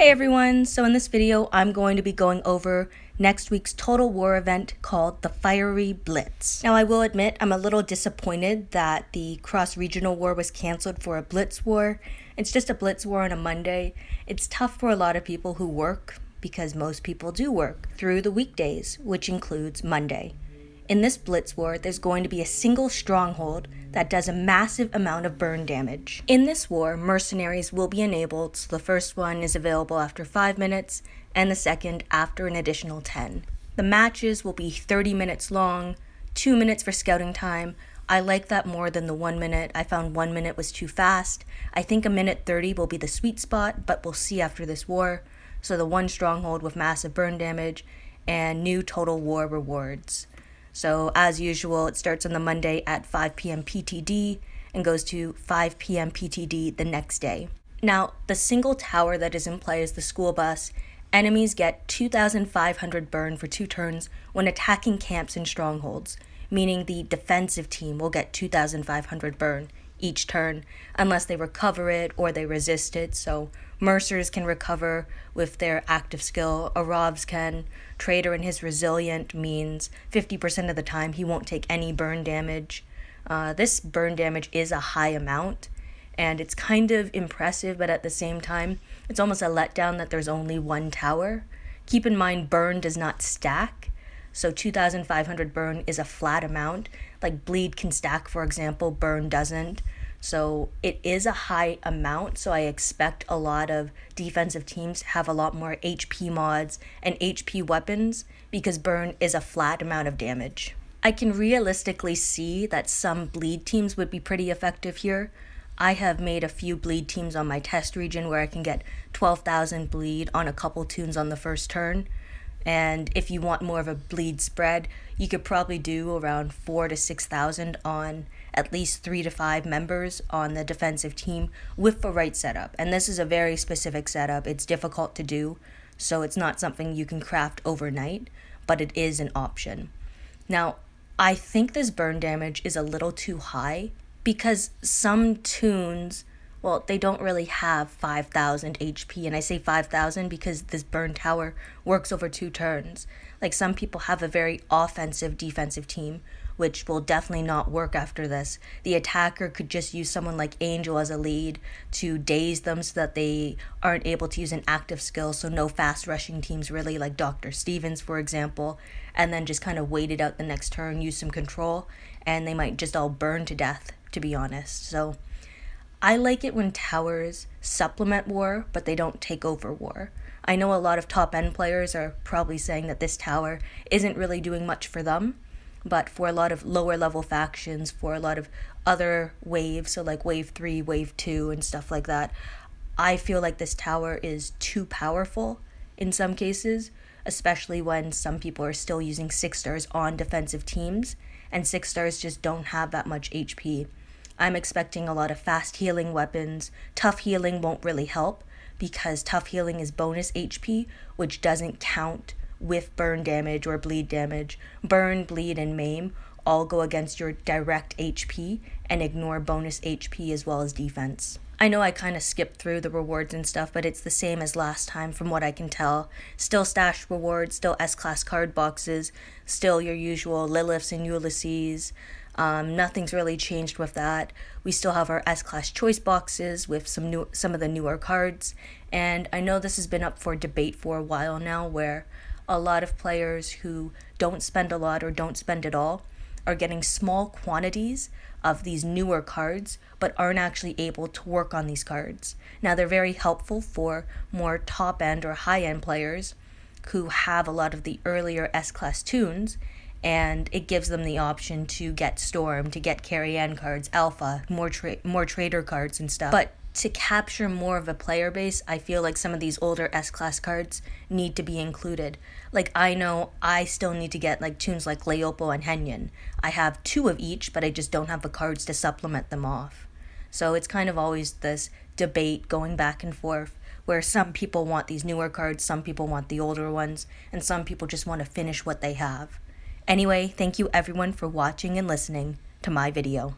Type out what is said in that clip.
Hey everyone, so in this video I'm going to be going over next week's Total War event called the Fiery Blitz. Now I will admit I'm a little disappointed that the cross-regional war was cancelled for a Blitz war. It's just a Blitz war on a Monday. It's tough for a lot of people who work, because most people do work, through the weekdays, which includes Monday. In this Blitz war, there's going to be a single stronghold that does a massive amount of burn damage. In this war, mercenaries will be enabled, so the first one is available after 5 minutes, and the second after an additional 10. The matches will be 30 minutes long, 2 minutes for scouting time. I like that more than the 1 minute. I found 1 minute was too fast. I think a minute 30 will be the sweet spot, but we'll see after this war. So the one stronghold with massive burn damage, and new Total War rewards. So as usual, it starts on the Monday at 5 p.m. PTD and goes to 5 p.m. PTD the next day. Now, the single tower that is in play is the school bus. Enemies get 2,500 burn for 2 turns when attacking camps and strongholds, meaning the defensive team will get 2,500 burn each turn unless they recover it or they resist it. So Mercers can recover with their active skill, Aravs can. Trader and his resilient means 50% of the time he won't take any burn damage. This burn damage is a high amount, and it's kind of impressive, but at the same time, it's almost a letdown that there's only one tower. Keep in mind, burn does not stack, so 2,500 burn is a flat amount. Like bleed can stack, for example, burn doesn't. So it is a high amount, so I expect a lot of defensive teams have a lot more HP mods and HP weapons because burn is a flat amount of damage. I can realistically see that some bleed teams would be pretty effective here. I have made a few bleed teams on my test region where I can get 12,000 bleed on a couple tunes on the first turn. And if you want more of a bleed spread, you could probably do around 4,000 to 6,000 on at least 3 to 5 members on the defensive team with the right setup. And this is a very specific setup. It's difficult to do, so it's not something you can craft overnight, but it is an option. Now, I think this burn damage is a little too high because some tunes, well, they don't really have 5,000 HP, and I say 5,000 because this burn tower works over 2 turns. Like, some people have a very offensive defensive team, which will definitely not work after this. The attacker could just use someone like Angel as a lead to daze them so that they aren't able to use an active skill, so no fast rushing teams really, like Dr. Stevens, for example, and then just kind of wait it out the next turn, use some control, and they might just all burn to death, to be honest. So I like it when towers supplement war, but they don't take over war. I know a lot of top-end players are probably saying that this tower isn't really doing much for them, but for a lot of lower-level factions, for a lot of other waves, so like Wave 3, Wave 2, and stuff like that, I feel like this tower is too powerful in some cases, especially when some people are still using 6 stars on defensive teams, and 6 stars just don't have that much HP. I'm expecting a lot of fast healing weapons. Tough healing won't really help because tough healing is bonus HP, which doesn't count with burn damage or bleed damage. Burn, bleed, and maim all go against your direct HP and ignore bonus HP as well as defense. I know I kind of skipped through the rewards and stuff, but it's the same as last time from what I can tell. Still stash rewards, still S-class card boxes, still your usual Liliths and Ulysses. Nothing's really changed with that. We still have our S-class choice boxes with some of the newer cards, and I know this has been up for debate for a while now, where a lot of players who don't spend a lot or don't spend at all are getting small quantities of these newer cards but aren't actually able to work on these cards. Now, they're very helpful for more top-end or high-end players who have a lot of the earlier S-class tunes, and it gives them the option to get Storm, to get Carry-N cards, Alpha, more Trader cards and stuff. But to capture more of a player base, I feel like some of these older S-class cards need to be included. Like, I know I still need to get like tunes like Leopo and Henyon. I have 2 of each, but I just don't have the cards to supplement them off. So it's kind of always this debate going back and forth, where some people want these newer cards, some people want the older ones, and some people just want to finish what they have. Anyway, thank you everyone for watching and listening to my video.